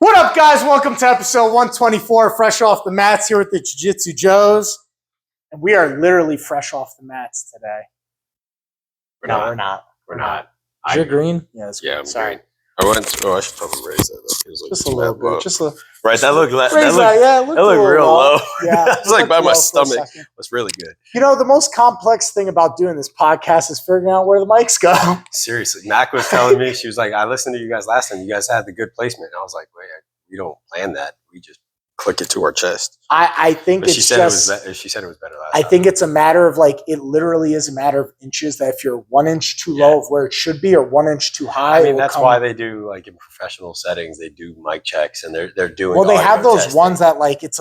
What up, guys? Welcome to episode 124, fresh off the mats here with the Jiu-Jitsu Joes. And we are literally fresh off the mats today. We're not. Is your green? Yeah, I'm sorry. green. I should probably raise that up. Just a little bit. Right, that looked real low. low. Yeah, It's like by my stomach. That's really good. You know, the most complex thing about doing this podcast is figuring out where the mics go. Seriously. Mac was telling me, she was like, I listened to you guys last time. You guys had the good placement. And I was like, wait, we don't plan that. We just click it to our chest. I think But it's she said it was better last time. I think it's a matter of it literally is a matter of inches, that if you're 1 inch too low of where it should be or 1 inch too high. I mean, that's why they do, in professional settings, they do mic checks and they're doing. Well, they have those ones that it's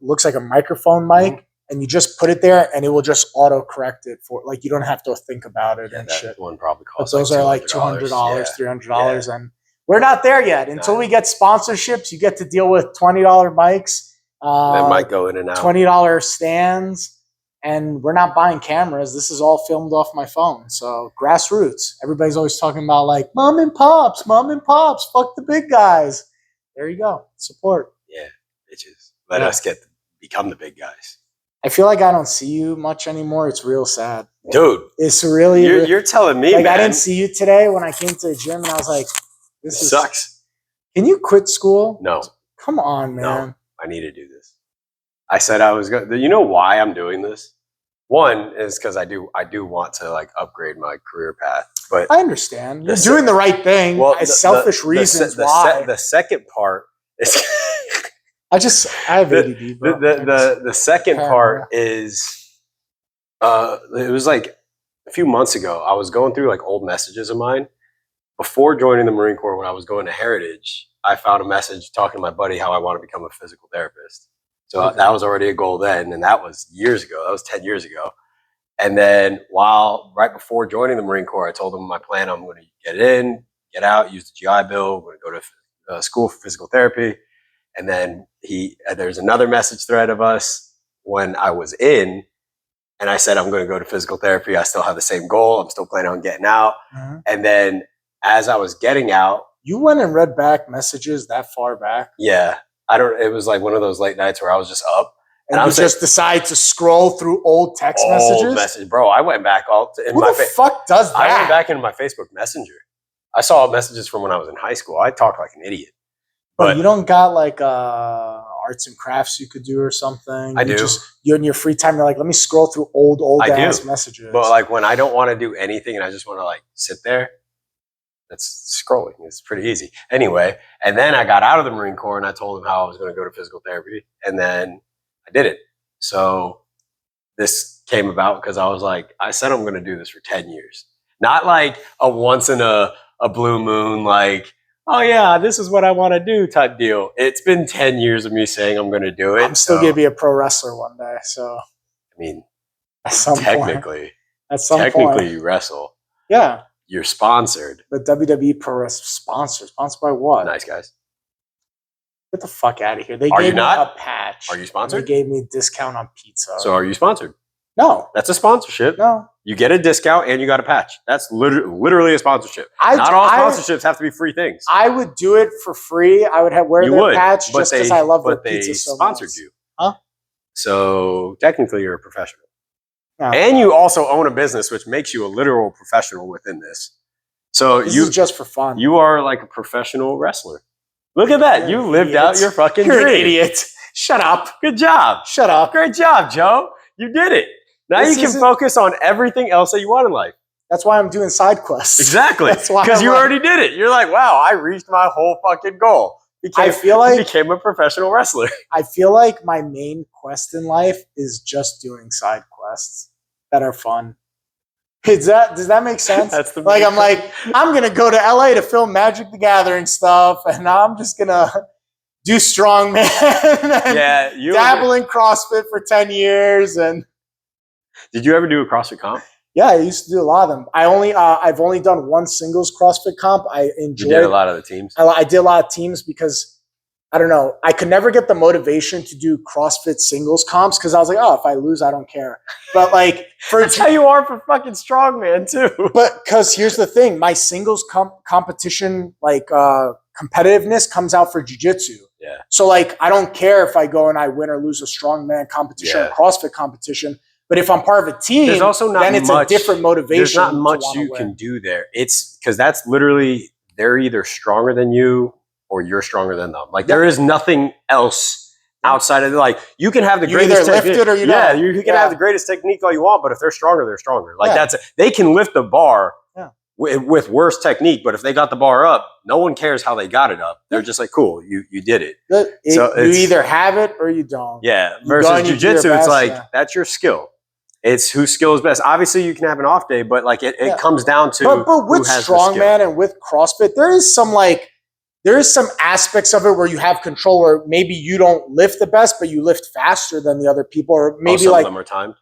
looks like a microphone mic, and you just put it there and it will just auto correct it for you don't have to think about it and shit. One probably costs. But those are $200, $300, and we're not there yet. Until we get sponsorships, you get to deal with $20 mics. That might go in and out. $20 stands, and we're not buying cameras. This is all filmed off my phone. So grassroots. Everybody's always talking about mom and pops, fuck the big guys. There you go. Support. Yeah, bitches. Let us become the big guys. I feel like I don't see you much anymore. It's real sad. Dude. It's really you're telling me, man. I didn't see you today when I came to the gym, and I was like, this sucks. Can you quit school? No. Come on, man. No, I need to do this. I said I was going to. You know why I'm doing this? One is because I do want to upgrade my career path. But I understand. You're doing the right thing. Well, selfish reasons why. The second part is I have ADD, bro. The second part is it was a few months ago. I was going through old messages of mine. Before joining the Marine Corps, when I was going to Heritage, I found a message talking to my buddy how I want to become a physical therapist. So that was already a goal then, and that was years ago. That was 10 years ago. And then right before joining the Marine Corps, I told him my plan. I'm going to get in, get out, use the GI Bill. I'm going to go to school for physical therapy. And then there's another message thread of us when I was in, and I said I'm going to go to physical therapy. I still have the same goal. I'm still planning on getting out. Mm-hmm. And then as I was getting out, you went and read back messages that far back? Yeah. It was one of those late nights where I was just up. And I was just decide to scroll through old text messages? Bro, I went back Who the fuck does that? I went back into my Facebook Messenger. I saw messages from when I was in high school. I talked like an idiot. But you don't got arts and crafts you could do or something? I do. You in your free time, you're let me scroll through old ass messages. But when I don't want to do anything and I just want to sit there, that's scrolling. It's pretty easy. Anyway, and then I got out of the Marine Corps and I told them how I was going to go to physical therapy. And then I did it. So this came about because I said I'm going to do this for 10 years. Not a once in a blue moon, oh yeah, this is what I want to do type deal. It's been 10 years of me saying I'm going to do it. I'm still going to be a pro wrestler one day. So, I mean, at some technically, point. You wrestle. Yeah. You're sponsored. The WWE Pro Wrestling Sponsored by what? Nice Guys. Get the fuck out of here. They gave me a patch. Are you sponsored? They gave me a discount on pizza. So are you sponsored? No. That's a sponsorship. No. You get a discount and you got a patch. That's literally a sponsorship. Not all sponsorships have to be free things. I would do it for free. I would wear the patch just because I love their pizza so much. But they sponsored you. Huh? So technically you're a professional. No. And you also own a business, which makes you a literal professional within this. So this is just for fun. You are a professional wrestler. Look at that. You lived out your fucking dream. You're an idiot. Shut up. Good job. Shut up. Great job, Joe. You did it. Now you can focus on everything else that you want in life. That's why I'm doing side quests. Exactly. Because you already did it. You're wow, I reached my whole fucking goal. I became a professional wrestler. I feel like my main quest in life is just doing side quests that are fun. Does that make sense? That's the I'm gonna go to LA to film Magic the Gathering stuff, and I'm just gonna do strongman and dabble in CrossFit for 10 years. And did you ever do a CrossFit comp? Yeah, I used to do a lot of them. I've only done one singles CrossFit comp. I enjoyed. You did a lot of the teams. I did a lot of teams because I don't know. I could never get the motivation to do CrossFit singles comps because I was if I lose, I don't care. But that's how you are for fucking strongman too. But because here's the thing, my singles competition competitiveness comes out for jiu-jitsu. Yeah. So like, I don't care if I go and I win or lose a strongman competition or CrossFit competition. But if I'm part of a team, there's also not then it's much, a different motivation. There's not much you can do there. It's because that's literally, they're either stronger than you or you're stronger than them. Like there is nothing else outside of like, you can have the greatest technique. Lift it or you don't. You can have the greatest technique all you want, but if they're stronger, they're stronger. Like they can lift the bar with worse technique, but if they got the bar up, no one cares how they got it up. They're just like, cool, you did it. So you either have it or you don't. Yeah. Versus jiu-jitsu, it's like, that's your skill. It's whose skill is best. Obviously, you can have an off day, but like it comes down to but with strongman and with CrossFit, there is some aspects of it where you have control, where maybe you don't lift the best, but you lift faster than the other people, or maybe some of them are timed.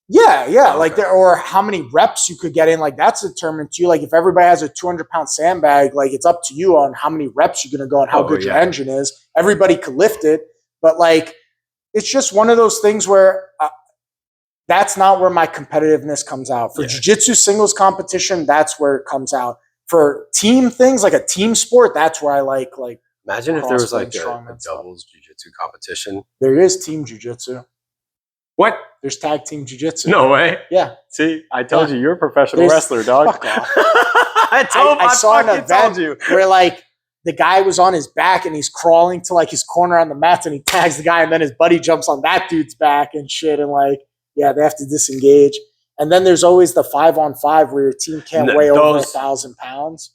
Yeah, like or how many reps you could get in, like that's determined to you. Like if everybody has a 200-pound sandbag, like it's up to you on how many reps you're going to go and how good your engine is. Everybody could lift it, but like it's just one of those things where that's not where my competitiveness comes out. For jiu-jitsu singles competition, that's where it comes out. For team things, like a team sport, that's where I like. Imagine if there was like a doubles jiu-jitsu competition. There is team jiu-jitsu. What? There's tag team jiu-jitsu. No way. Yeah. See, I told you, you're a professional wrestler, dog. Fuck off. I saw an event where like the guy was on his back and he's crawling to like his corner on the mats and he tags the guy and then his buddy jumps on that dude's back and shit, and like, yeah, they have to disengage. And then there's always the 5-on-5 where your team can't weigh over 1,000 pounds.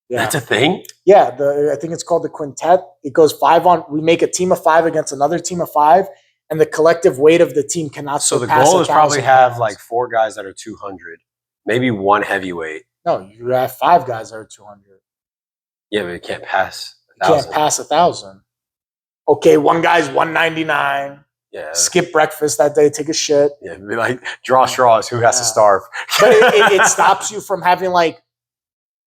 Yeah. That's a thing? Yeah. I think it's called the quintet. It goes 5 on. We make a team of 5 against another team of 5, and the collective weight of the team cannot. So the goal is probably have like 4 guys that are 200, maybe 1 heavyweight. No, you have 5 guys that are 200. Yeah, but it can't pass 1,000. You can't pass 1,000. Okay, one guy's 199. Yeah. Skip breakfast that day, take a shit. Yeah, be like, draw straws, who has to starve? But it stops you from having like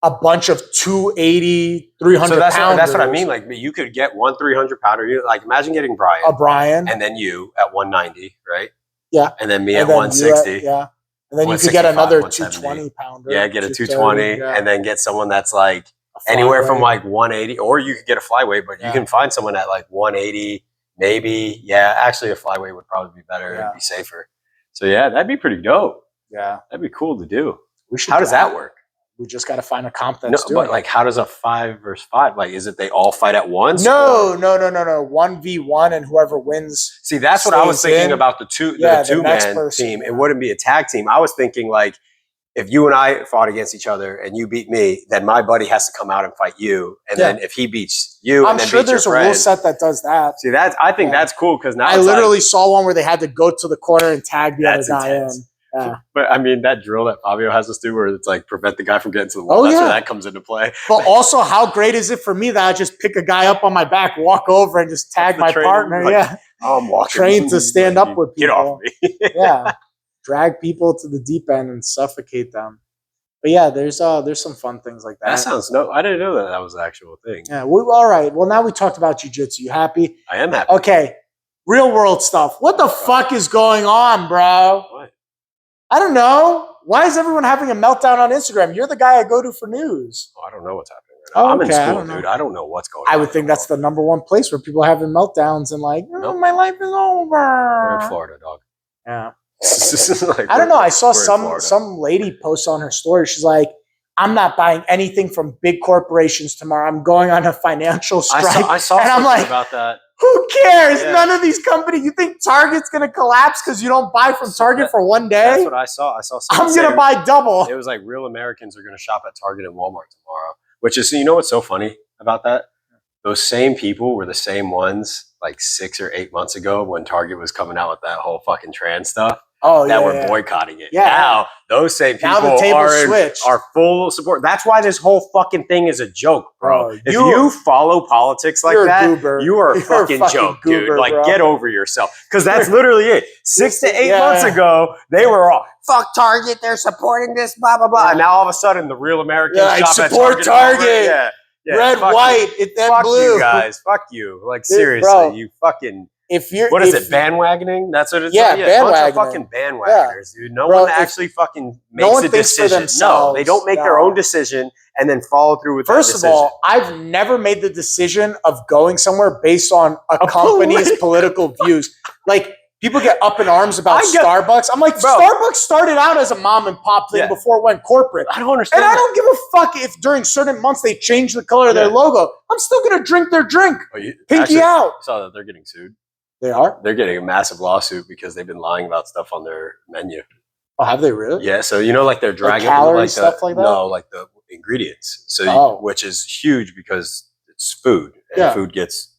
a bunch of 280, 300 so that's pounders. What I mean. Like, you could get 1 300-pounder. Like, imagine getting Brian. And then you at 190, right? Yeah. And then me at 160. Yeah. And then you could get another 220-pounder. Yeah, get a 220, and then get someone that's like anywhere from like 180, or you could get a flyweight, but you can find someone at like 180. Maybe, actually a flyweight would probably be better. It'd be safer. So that'd be pretty dope. Yeah. That'd be cool to do. How does that work? We just got to find a comp that's doing but like, how does a 5 versus 5? Like, is it they all fight at once? No. 1v1 and whoever wins. See, that's what I was thinking about the two-man team. It wouldn't be a tag team. I was thinking like, if you and I fought against each other and you beat me, then my buddy has to come out and fight you. And then if he beats you, I'm sure there's a rule set that does that. See, I think that's cool because now I literally saw one where they had to go to the corner and tag the other guy in. Yeah. But I mean, that drill that Fabio has us do where it's like prevent the guy from getting to the wall. That's where that comes into play. But also, how great is it for me that I just pick a guy up on my back, walk over, and just tag my partner? Like, I'm walking. Trained to stand up with people. Get off me. Drag people to the deep end and suffocate them. But yeah, there's some fun things like that. That sounds I didn't know that was an actual thing. Yeah. All right. Well, now we talked about jiu-jitsu. You happy? I am happy. Okay. Real world stuff. What the fuck is going on, bro? What? I don't know. Why is everyone having a meltdown on Instagram? You're the guy I go to for news. Oh, I don't know what's happening right now. I'm in school, dude. I don't know what's going on. I would think that's the number one place where people are having meltdowns and like, my life is over. We're in Florida, dog. Yeah. Like, I don't know. I saw some lady post on her story. She's like, I'm not buying anything from big corporations tomorrow. I'm going on a financial strike. I saw and something I'm like, about that. Who cares? Yeah. None of these companies. You think Target's going to collapse because you don't buy from Target for one day? That's what I saw. I saw I'm going to buy double. It was like real Americans are going to shop at Target and Walmart tomorrow. Which is, you know what's so funny about that? Those same people were the same ones like 6 or 8 months ago when Target was coming out with that whole fucking trans stuff. That were boycotting it. Yeah. Now, those same people are full support. That's why this whole fucking thing is a joke, bro. If you follow politics like that, you are a fucking joke, dude. Like, get over yourself. Because that's literally it. 6 to 8 months ago, they were all, fuck Target, they're supporting this, blah, blah, blah. And now all of a sudden, the real Americans shop at Target. Red, white, and blue. Fuck you guys. Fuck you. Like, seriously, you fucking... if you're what is it, bandwagoning? That's what it's yeah, like. bandwagoning. Bunch of fucking bandwagoners, dude. No one actually fucking makes a decision. No, they don't make their own decision and then follow through with that decision. First of all, I've never made the decision of going somewhere based on a company's political views. Like, people get up in arms about Starbucks. I'm like, bro, Starbucks started out as a mom and pop thing before it went corporate. I don't understand. And I don't give a fuck if during certain months they change the color of their logo. I'm still going to drink their drink. Pinky out. I saw that they're getting sued. They are? They're getting a massive lawsuit because they've been lying about stuff on their menu. Oh, have they really? Yeah, so like they're dragging calories, stuff like that? No, like the ingredients. So which is huge because it's food, and food gets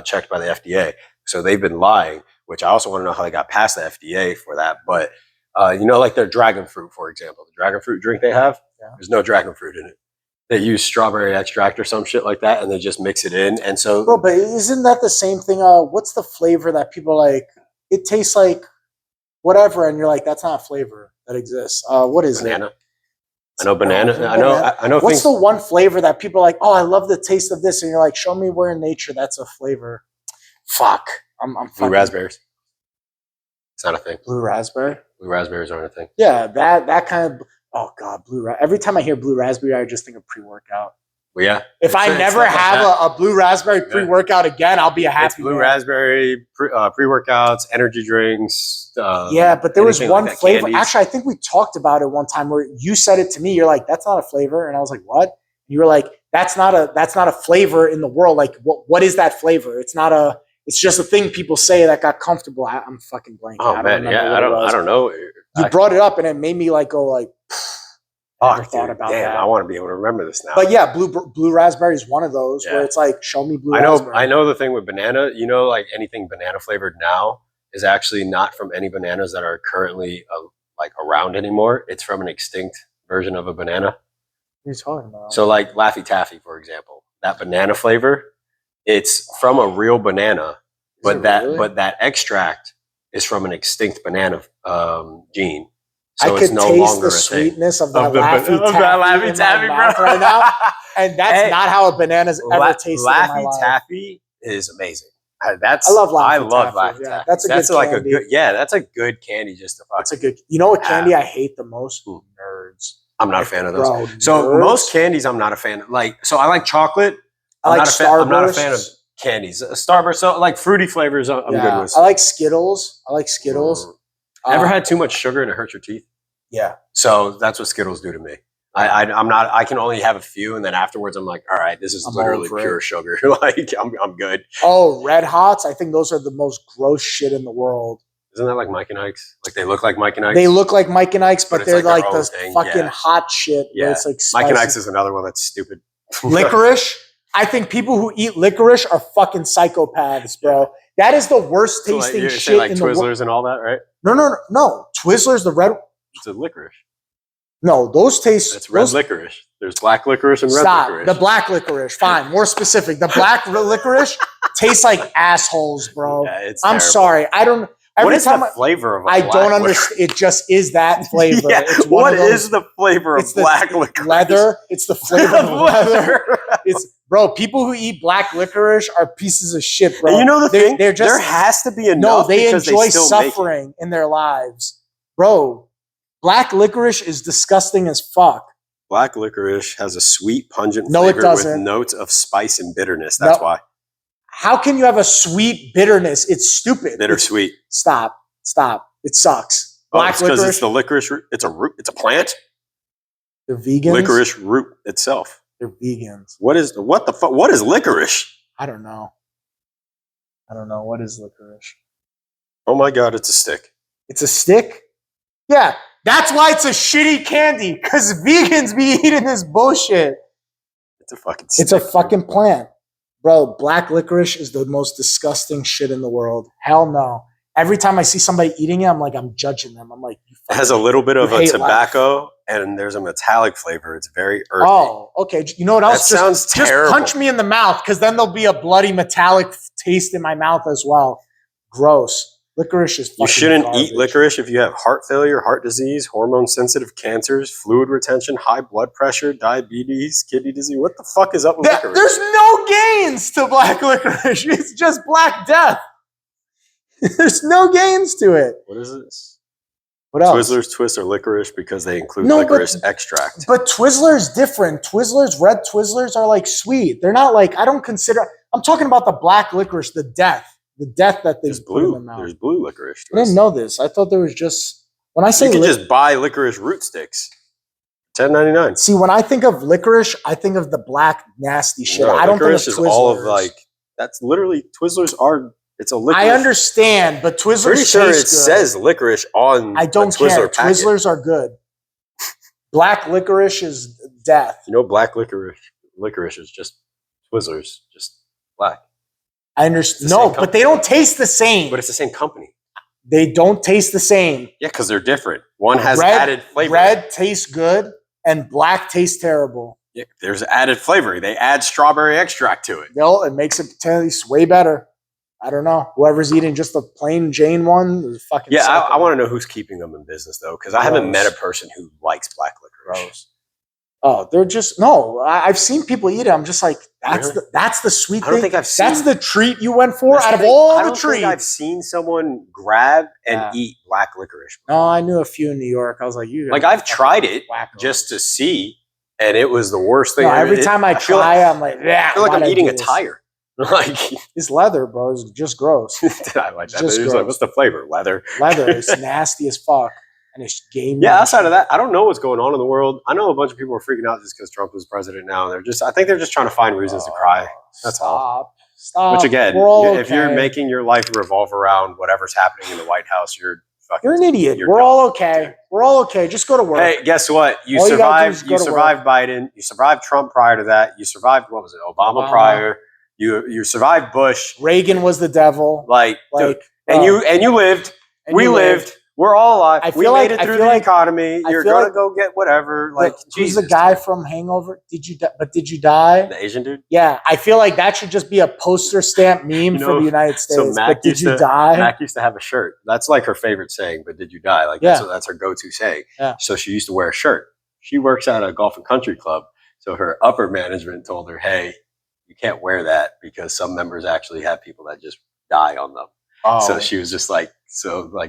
checked by the FDA. So they've been lying, which I also want to know how they got past the FDA for that. But like their dragon fruit, for example, the dragon fruit drink they have, there's no dragon fruit in it. They use strawberry extract or some shit like that, and they just mix it in. And so, bro, but isn't that the same thing? What's the flavor that people like? It tastes like whatever, and you're like, that's not a flavor that exists. What is banana? It? I know banana. I know. What's the one flavor that people are like? Oh, I love the taste of this, and you're like, show me where in nature that's a flavor. Fuck, I'm blue raspberries. It's not a thing. Blue raspberry. Blue raspberries aren't a thing. Yeah, that kind of. Oh God, every time I hear blue raspberry, I just think of pre-workout. Well, yeah. If I never have a blue raspberry pre-workout again, I'll be a happy blue raspberry pre-workouts, energy drinks. Yeah, but there was one flavor. Candies. Actually, I think we talked about it one time where you said it to me. You're like, "That's not a flavor," and I was like, "What?" And you were like, "That's not a flavor in the world. Like, what is that flavor? It's not a. It's just a thing people say that got comfortable." I'm fucking blanking. Oh man, I don't know. You brought it up, and it made me like go like. Thought about that. I want to be able to remember this now. But yeah, blue raspberry is one of those where it's like, show me blue raspberry. I know the thing with banana. Like anything banana flavored now is actually not from any bananas that are currently like around anymore. It's from an extinct version of a banana. What are you talking about? So like Laffy Taffy, for example, that banana flavor, it's from a real banana, but that extract is from an extinct banana gene. So I could taste the sweetness of that Laffy Taffy right now, and that's not how a banana's ever tasted. Laffy Taffy is amazing. I love Laffy Taffy. That's a good candy. Just to fuck. That's a good. You know what candy I hate the most? Nerds. I'm not a fan of those. Bro, so most candies, I'm not a fan of. So I like chocolate. I'm not a fan of candies. Starburst. So like fruity flavors, I'm good with. I like Skittles. Ever had too much sugar and it hurts your teeth? Yeah. So that's what Skittles do to me. I can only have a few, and then afterwards I'm like, all right, this is literally pure sugar. Like I'm good. Oh, Red Hots. I think those are the most gross shit in the world. Isn't that like Mike and Ike's? Like they look like Mike and Ike's? They look like Mike and Ike's, but they're like the fucking hot shit. Yeah. It's like spicy. Mike and Ike's is another one that's stupid. Licorice. I think people who eat licorice are fucking psychopaths, bro. That is the worst tasting shit like in the world. Twizzlers and all that, right? No. Twizzlers, the red. It's a licorice. No, those taste. It's red licorice. There's black licorice and red licorice. The black licorice. Fine. More specific. The black licorice tastes like assholes, bro. Yeah, I'm sorry. I don't. What is the flavor of? I don't understand. It just is that flavor. Yeah. What is the flavor of black licorice? Leather. It's the flavor of leather. Bro, people who eat black licorice are pieces of shit, bro. And you know the thing? There has to be enough. No, they enjoy suffering in their lives. Bro, black licorice is disgusting as fuck. Black licorice has a sweet, pungent flavor with notes of spice and bitterness. That's why. How can you have a sweet bitterness? It's stupid. Bittersweet. Stop. It sucks. Black licorice. Because it's the licorice root. It's a root. It's a plant. They're vegans. Licorice root itself. They're vegans. What the fuck? What is licorice? I don't know. What is licorice? Oh my God, it's a stick. It's a stick? Yeah. That's why it's a shitty candy, because vegans be eating this bullshit. It's a fucking stick. It's a fucking plant. Bro, black licorice is the most disgusting shit in the world. Hell no. Every time I see somebody eating it, I'm judging them. I'm like, it has a little bit of a tobacco and there's a metallic flavor. It's very earthy. Oh, okay. You know what else? That sounds terrible. Just punch me in the mouth, because then there'll be a bloody metallic taste in my mouth as well. Gross. Licorice is fucking You shouldn't garbage. eat licorice if you have heart failure, heart disease, hormone-sensitive cancers, fluid retention, high blood pressure, diabetes, kidney disease. What the fuck is up with licorice? There's no gains to black licorice. It's just black death. There's no gains to it. What is this? What else? Twizzlers twist are licorice because they include No, licorice extract. But Twizzlers different. Twizzlers, red Twizzlers are like sweet. They're not like, I don't consider, I'm talking about the black licorice, the death that they There's put in the blue. mouth. There's blue licorice I didn't twist. know this. I thought there was just, when I say You can just buy licorice root sticks. $10.99. see, when I think of licorice, I think of the black nasty shit. No, I don't think of licorice is Twizzlers. all of like, that's literally, Twizzlers are, it's a licorice. I understand, but Twizzlers Pretty sure it taste good. says licorice on I don't a Twizzler care. packet. Twizzlers are good. Black licorice is death. You know, black licorice is just Twizzlers, just black. I understand. It's the No, same but company. they don't taste the same. But it's the same company. They don't taste the same. Yeah, because they're different. One has Red- added flavor. Red tastes good and black tastes terrible. Yeah, there's added flavor. They add strawberry extract to it. No, it makes it taste way better. I don't know. Whoever's eating just a plain Jane one is fucking Yeah, sucking. I want to know who's keeping them in business though, because I haven't Gross. met a person who likes black licorice. Gross. Oh, they're just no. I've seen people eat it. I'm just like, that's Really? that's the sweet I thing. don't think I've seen. That's the treat you went for That's out the of thing. all I the don't think I've treats. seen someone grab and Yeah. eat black licorice. No, I knew a few in New York. I was like, you. Like guys I've are tried fucking it wackos. just to see, and it was the worst thing. No, I every mean, time I feel try, like, I'm like, yeah. I feel like I'm why'd I eating do a this? tire. Like It's leather, bro. It's just gross. I like that. Just It was like, gross. what's the flavor? Leather. Leather is nasty as fuck, and it's game. Yeah, outside of that, I don't know what's going on in the world. I know a bunch of people are freaking out just because Trump is president now. And I think they're just trying to find reasons to cry. That's all. Stop. Which again, We're all if you're okay. making your life revolve around whatever's happening in the White House, you're fucking. You're an idiot. you're We're dumb. all okay. We're all okay. Just go to work. Hey, guess what? You All you gotta do is survived. go You to survived Biden. You survived Trump prior to that. You survived what was it? Obama. Prior. You survived Bush. Reagan was the devil. Like, dude, Like, and you lived. and We you lived. We're all alive. I We feel made like- it I through feel the like- economy. I You're feel gonna like- go get whatever. Like, Who's Jesus, the guy dude. from Hangover? Did you? But did you die? The Asian dude? Yeah, I feel like that should just be a poster stamp meme for know, the United so States. Mac But did used you to- die? Mac used to have a shirt. That's like her favorite saying, but did you die? Like Yeah. that's her go-to saying. Yeah. So she used to wear a shirt. She works at a golf and country club. So her upper management told her, hey, you can't wear that because some members actually have people that just die on them. Oh. So she was just like,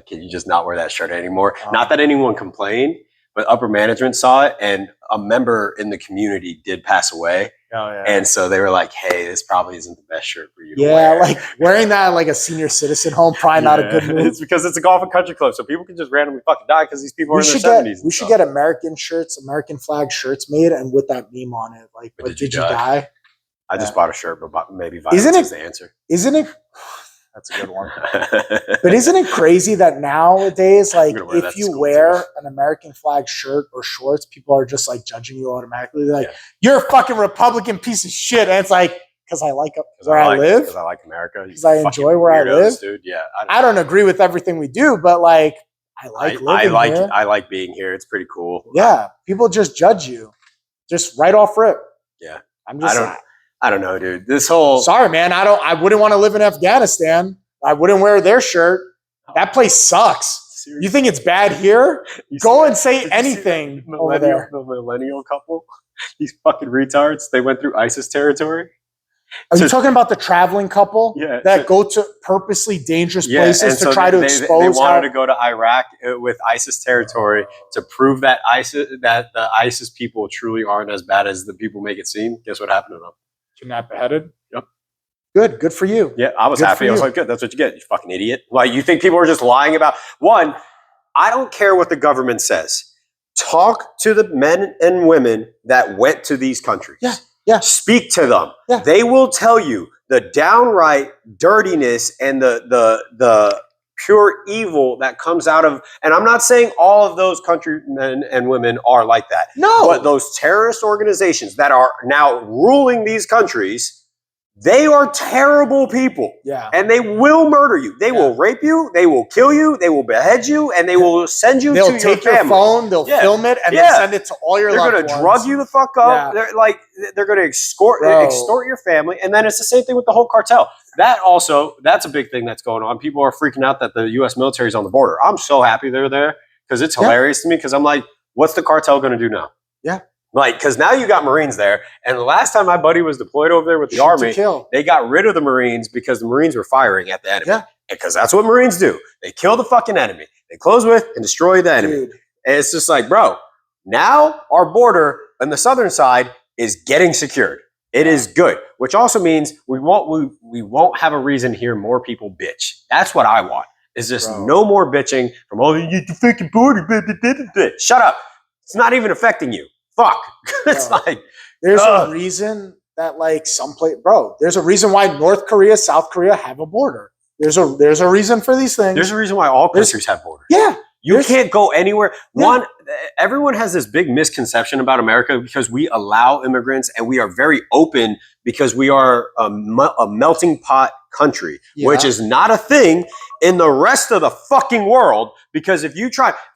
can you just not wear that shirt anymore? Oh. Not that anyone complained, but upper management saw it and a member in the community did pass away. Oh, yeah. And so they were like, hey, this probably isn't the best shirt for you to Yeah, wear. like wearing that at like a senior citizen home, probably not a good Yeah. move. It's because it's a golf and country club, so people can just randomly fucking die because these people are in their 70s. We should get American shirts, American flag shirts made, and with that meme on it, like, but did you die? I just bought a shirt, but maybe Isn't violence it- is the answer. Isn't it? That's a good one. But isn't it crazy that nowadays, like, gonna wear that if to you school, wear too. an American flag shirt or shorts, people are just like judging you automatically. They're like, Yeah. "You're a fucking Republican piece of shit," and it's like, because I like where I live. Because I like America. You 'Cause I fucking enjoy where I weirdos, live. dude. Yeah, I don't agree with everything we do, but like, I like living here. I like being here. It's pretty cool. Yeah, people just judge you, just right off rip. Yeah. I'm just. I don't know, dude. This whole Sorry, man. I wouldn't want to live in Afghanistan. I wouldn't wear their shirt. That place sucks. You think it's bad here? Go and say Did you see anything the over there. The millennial couple, these fucking retards. They went through ISIS territory. Are you So- talking about the traveling couple Yeah, that so- go to purposely dangerous Yeah, places and to so try to they expose wanted how to go to Iraq with ISIS territory to prove that the ISIS people truly aren't as bad as the people make it seem. Guess what happened to them? kidnap beheaded? Yep. Good for you. Yeah, I was Good happy. for I was you. like, good, that's what you get, you fucking idiot. Like, you think people are just lying about one? I don't care what the government says. Talk to the men and women that went to these countries. Yeah. Speak to them. Yeah. They will tell you the downright dirtiness and the pure evil that comes out of, and I'm not saying all of those countrymen and women are like that. No. But those terrorist organizations that are now ruling these countries, they are terrible people. Yeah. And they will murder you. They will rape you. They will kill you. They will behead you. And they will send you They'll to take your your family. phone, they'll Yeah. film it, and Yeah. they'll send it to all your They're loved going to ones. drug you the fuck up. Yeah. They're going to extort your family. And then it's the same thing with the whole cartel. That's a big thing that's going on. People are freaking out that the U.S. military is on the border. I'm so happy they're there because it's hilarious to me because I'm like, what's the cartel going to do now? Yeah. Like, because now you got Marines there. And the last time my buddy was deployed over there with the Shoot to Army, kill. they got rid of the Marines because the Marines were firing at the enemy. Yeah. because that's what Marines do. They kill the fucking enemy. They close with and destroy the enemy. Dude. And it's just like, bro, now our border on the southern side is getting secured. It is good, which also means we won't have a reason to hear more people bitch. That's what I want. Is just no more bitching from, oh, you get the fucking border. Shut up. It's not even affecting you. Fuck. It's like there's a reason that like there's a reason why North Korea, South Korea have a border. There's a reason for these things. There's a reason why all countries have borders. Yeah. You can't go anywhere. Yeah. Everyone has this big misconception about America because we allow immigrants and we are very open because we are a melting pot country, which is not a thing in the rest of the fucking world. Because if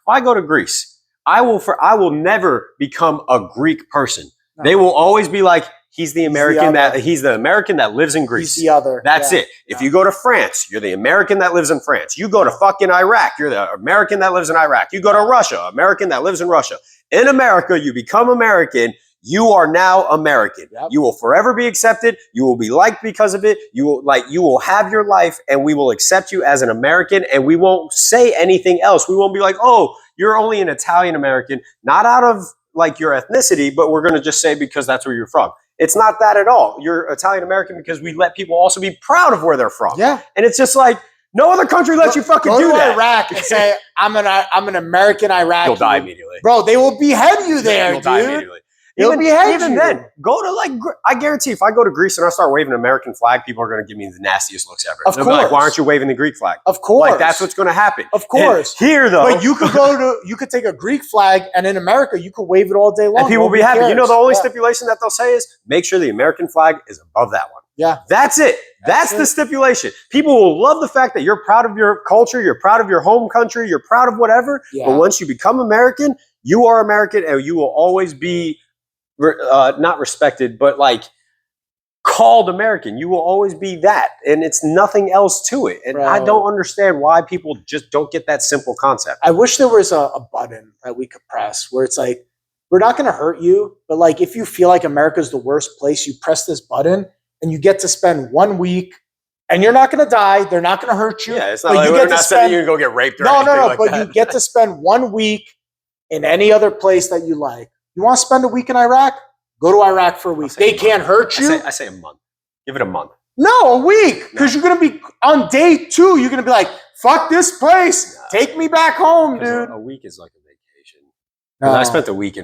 I go to Greece, I will never become a Greek person. No. They will always be like, he's the American that lives in Greece. He's the other. That's it. If you go to France, you're the American that lives in France. You go to fucking Iraq, you're the American that lives in Iraq. You go to Russia, American that lives in Russia. In America, you become American. You are now American. Yep. You will forever be accepted. You will be liked because of it. You will have your life, and we will accept you as an American, and we won't say anything else. We won't be like, oh, you're only an Italian American, not out of like your ethnicity, but we're going to just say because that's where you're from. It's not that at all. You're Italian American because we let people also be proud of where they're from. Yeah. And it's just like, no other country lets you fucking do that. Go to Iraq and say, I'm an American Iraqi. You'll die immediately. Bro, they will behead you there, You'll die immediately. Even then, go to I guarantee if I go to Greece and I start waving an American flag, people are going to give me the nastiest looks ever. Of course. Be like, why aren't you waving the Greek flag? Of course. Like, that's what's going to happen. Of course. And here, though. But you could take a Greek flag, and in America, you could wave it all day long. And people will be happy. You know, the only stipulation that they'll say is make sure the American flag is above that one. Yeah. That's it. That's the stipulation. People will love the fact that you're proud of your culture, you're proud of your home country, you're proud of whatever. Yeah. But once you become American, you are American, and you will always be not respected, but like called American. You will always be that, and it's nothing else to it. And I don't understand why people just don't get that simple concept. I wish there was a button that we could press where it's like, we're not going to hurt you, but like if you feel like America's the worst place, you press this button and you get to spend 1 week. And you're not going to die. They're not going to hurt you. Yeah, it's not like we're not saying you can go get raped or anything like that. But you get to spend 1 week in any other place that you like. You want to spend a week in Iraq? Go to Iraq for a week. They can't hurt you. I say a month. Give it a month. No, a week. Because you're going to be, on day 2, you're going to be like, fuck this place. No. Take me back home, dude. A week is like a vacation. No. I spent a week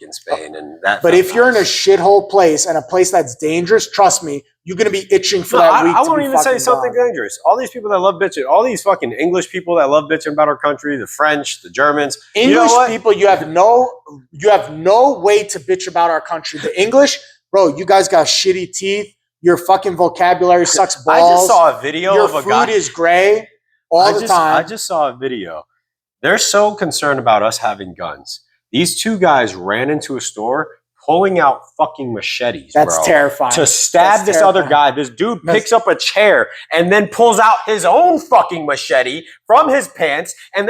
in Spain, and that. But if you're in a shithole place and a place that's dangerous, trust me, you're going to be itching for that week. I won't even say something dangerous. All these people that love bitching, all these fucking English people that love bitching about our country, the French, the Germans. English people, you have no way to bitch about our country. The English, bro, you guys got shitty teeth. Your fucking vocabulary sucks balls. I just saw a video of a guy. Your food is gray all the time. I just saw a video. They're so concerned about us having guns. These 2 guys ran into a store pulling out fucking machetes, That's terrifying. To stab this other guy. This dude picks up a chair and then pulls out his own fucking machete from his pants, and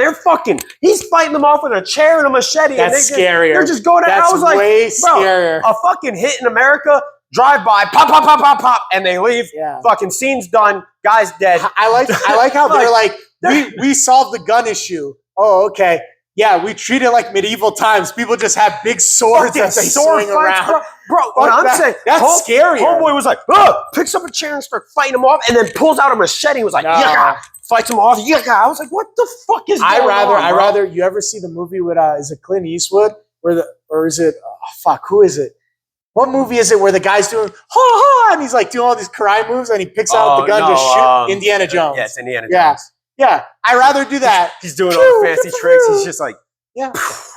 he's fighting them off with a chair and a machete. That's scarier. They're just going out. I was like, way scarier. A fucking hit in America, drive by, pop, pop, pop, pop, pop, and they leave. Yeah. Fucking scene's done. Guy's dead. I like how they're like, we solved the gun issue. Oh, okay. Yeah, we treat it like medieval times. People just have big swords that they swing around. Bro, what I'm saying, that's scary. Homeboy was like, picks up a chair and starts fighting him off, and then pulls out a machete and was like, fights him off. I was like, what the fuck is going on? I rather, you ever see the movie with, is it Clint Eastwood? Or is it, who is it? What movie is it where the guy's doing, and he's like doing all these karate moves, and he picks out the gun to shoot Indiana Jones? Yeah, it's Indiana Jones. Yeah, I'd rather do that. He's doing all the fancy tricks. He's just like,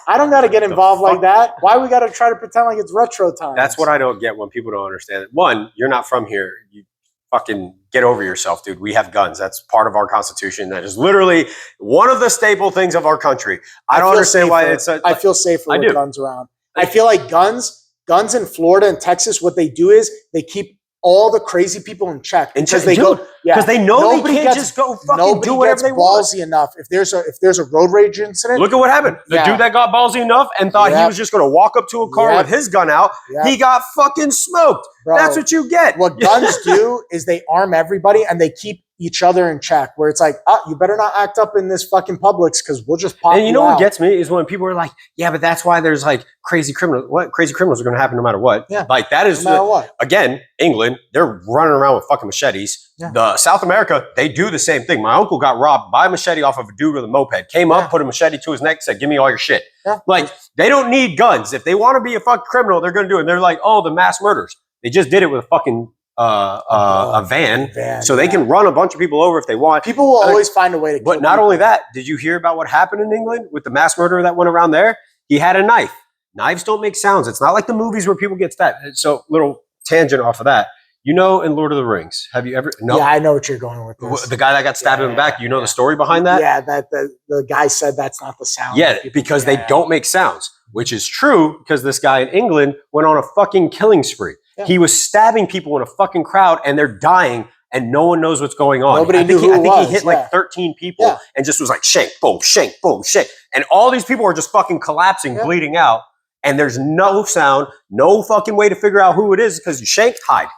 I don't got to get involved like that. Why we got to try to pretend like it's retro times? That's what I don't get when people don't understand it. One, you're not from here. You fucking get over yourself, dude. We have guns. That's part of our Constitution. That is literally one of the staple things of our country. I don't understand why it's. I feel safer with guns around. I feel like guns in Florida and Texas, what they do is they keep all the crazy people in check because they know nobody can't just go fucking do whatever they want. Ballsy enough. If there's a road rage incident, look at what happened. The dude that got ballsy enough and thought he was just going to walk up to a car with his gun out, he got fucking smoked. Bro, That's what you get. What guns do is they arm everybody and they keep each other in check. Where it's like, oh, you better not act up in this fucking Publix because we'll just pop. And you know what out. gets me is when people are like, "Yeah, but that's why there's like crazy criminals. What crazy criminals are going to happen no matter what? Yeah, like that is no matter what. Again, England, they're running around with fucking machetes. Yeah. The South America, they do the same thing. My uncle got robbed by a machete off of a dude with a moped. Came up, put a machete to his neck, said, "Give me all your shit." Yeah. Like they don't need guns. If they want to be a fucking criminal, they're going to do it. And they're like, "Oh, the mass murders." They just did it with a fucking a van, so they can run a bunch of people over if they want. People will always find a way to. But not only that, did you hear about what happened in England with the mass murderer that went around there? He had a knife. Knives don't make sounds. It's not like the movies where people get stabbed. So little tangent off of that. You know, in Lord of the Rings, have you ever? No. Yeah, I know what you're going with this. The guy that got stabbed in the back. You know the story behind that? Yeah, that the guy said that's not the sound. Yeah, because they don't make sounds, which is true because this guy in England went on a fucking killing spree. Yeah. He was stabbing people in a fucking crowd and they're dying and no one knows what's going on. Nobody knew who it was. I think he hit like 13 people and just was like shank, boom, shank, boom, shank. And all these people are just fucking collapsing, bleeding out. And there's no sound, no fucking way to figure out who it is because you shanked, hide.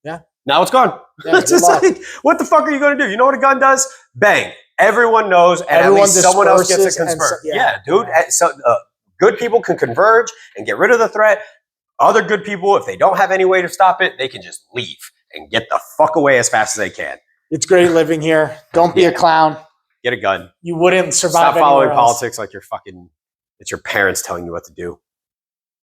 Yeah. Now it's gone. Yeah, it's just like, what the fuck are you going to do? You know what a gun does? Bang. Everyone knows and at least someone else gets to convert. Dude. So, good people can converge and get rid of the threat. Other good people, if they don't have any way to stop it, they can just leave and get the fuck away as fast as they can. It's great living here. Don't be a clown. Get a gun. You wouldn't survive. Stop following politics like you're fucking, it's your parents telling you what to do.